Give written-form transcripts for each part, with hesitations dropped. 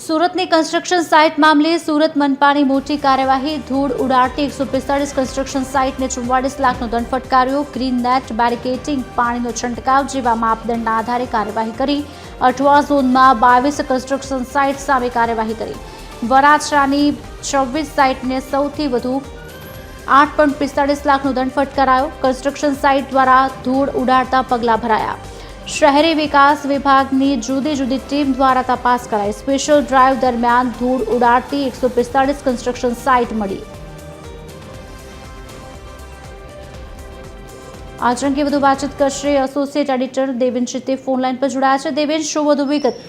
સુરતની construction site મામલે સુરત મનપાની મોટી કાર્યવાહી. ધૂળ ઉડાડતી 145 કન્સ્ટ્રક્શન સાઇટને 44 લાખનો દંડ ફટકાર્યો. ગ્રીન નેટ, બેરિકેટિંગ, પાણીનો છંટકાવ જેવા માપદંડના આધારે કાર્યવાહી કરી. અઠવા ઝોનમાં 22 કન્સ્ટ્રક્શન સાઇટ સામે કાર્યવાહી કરી. વરાછાની 26 સાઇટને સૌથી વધુ 8.45 લાખનો દંડ ફટકારાયો. કન્સ્ટ્રક્શન સાઇટ દ્વારા ધૂળ ઉડાડતા પગલાં ભરાયા. શહેરી વિકાસ વિભાગની જુદી જુદી ટીમ દ્વારા તપાસ કરાઈ. સ્પેશિયલ ડ્રાઈવ દરમિયાન ધૂળ ઉડાડતી 145 કન્સ્ટ્રક્શન સાઇટ મળી. આ અંગે વધુ વાતચીત કરશે એસોસિએટ એડિટર દેવેન ચિત્તે ફોનલાઈન પર જોડાયા છે. દેવેન, શું વધુ વિગત?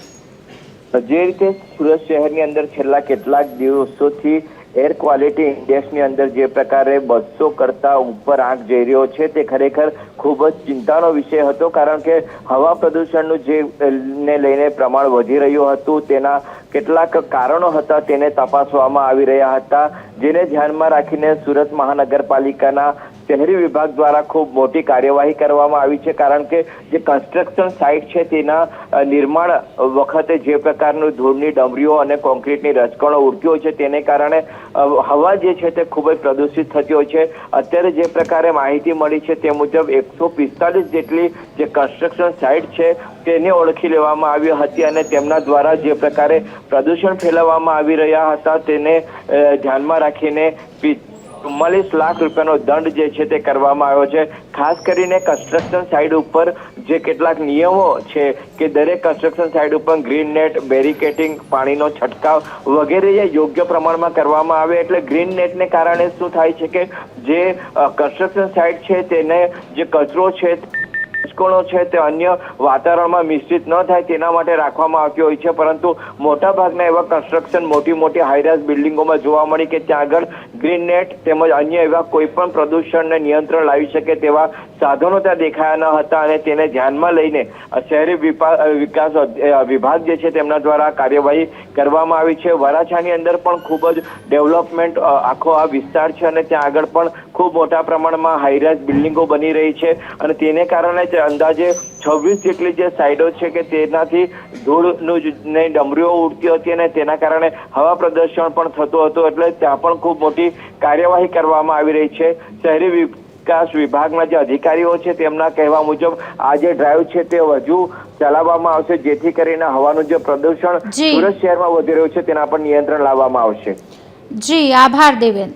જે રીતે સુરત શહેરની અંદર છેલ્લા કેટલાક દિવસોથી એર ક્વોલિટી ઇન્ડેક્સની અંદર જે પ્રકારે 200 કરતા ઉપર આંક જઈ રહ્યો છે તે ખરેખર ખૂબ જ ચિંતાનો વિષય હતો. કારણ કે હવા પ્રદૂષણનું જે ને લઈને પ્રમાણ વધી રહ્યું હતું તેના કેટલાક કારણો હતા તેને તપાસવામાં આવી રહ્યા હતા, જેને ધ્યાનમાં રાખીને સુરત મહાનગરપાલિકાના શહેરી વિભાગ દ્વારા ખૂબ મોટી કાર્યવાહી કરવામાં આવી છે. કારણ કે જે કન્સ્ટ્રક્શન સાઇટ છે તેના નિર્માણ વખતે જે પ્રકારનું ધૂળની ડમરીઓ અને કોન્ક્રીટની રજકણો ઉડતી હોય છે તેને કારણે હવા જે છે તે ખૂબ જ પ્રદૂષિત થતી હોય છે. અત્યારે જે પ્રકારે માહિતી મળી છે તે મુજબ 145 જેટલી જે કન્સ્ટ્રક્શન સાઇટ છે તેને ઓળખી લેવામાં આવી હતી અને તેમના દ્વારા જે પ્રકારે પ્રદૂષણ ફેલાવવામાં આવી રહ્યા હતા તેને ધ્યાનમાં રાખીને 44 લાખ રૂપિયાનો દંડ જે છે તે કરવામાં આવ્યો છે. ખાસ કરીને કન્સ્ટ્રક્શન સાઇટ ઉપર જે કેટલાક નિયમો છે કે દરેક કન્સ્ટ્રક્શન સાઇટ ઉપર ગ્રીન નેટ, બેરિકેટિંગ, પાણીનો છંટકાવ વગેરે યોગ્ય પ્રમાણમાં કરવામાં આવે. એટલે ગ્રીન નેટને કારણે શું થાય છે કે જે કન્સ્ટ્રક્શન સાઇટ છે તેને જે કચરો છે છે તે અન્ય વાતાવરણમાં મિશ્રિત ન થાય તેના માટે રાખવામાં આવતી હોય છે. પરંતુ મોટા ભાગના એવા કન્સ્ટ્રક્શન મોટી હાઈરાઇઝ બિલ્ડિંગોમાં જોવા મળી કે ત્યાં આગળ ગ્રીન નેટ તેમજ અન્ય એવા કોઈ પણ પ્રદૂષણને નિયંત્રણ લાવી શકે તેવા સાધનો ત્યાં દેખાયા ન હતા અને તેને ધ્યાનમાં લઈને શહેરી વિકાસ વિભાગ જે છે તેમના દ્વારા કાર્યવાહી કરવામાં આવી છે. વરાછાની અંદર પણ ખૂબ જ ડેવલપમેન્ટ આખો આ વિસ્તાર છે અને ત્યાં આગળ પણ ખૂબ મોટા પ્રમાણમાં હાઈરાઇઝ બિલ્ડિંગો બની રહી છે અને તેને કારણે અંદાજે 26 જેટલી જે સાઇટો છે કે તેનાથી ધૂળનું ડમરીઓ ઉડતી હતી અને તેના કારણે હવા પ્રદૂષણ પણ થતું હતું. એટલે ત્યાં પણ ખૂબ મોટી કાર્યવાહી કરવામાં આવી રહી છે. શહેરી વિકાસ વિભાગના જે અધિકારીઓ છે તેમના કહેવા મુજબ આ જે ડ્રાઈવ છે તે હજુ ચલાવવામાં આવશે, જેથી કરીને હવાનું જે પ્રદૂષણ સુરત શહેરમાં વધી રહ્યું છે તેના પર નિયંત્રણ લાવવામાં આવશે. જી, આભાર દેવેન.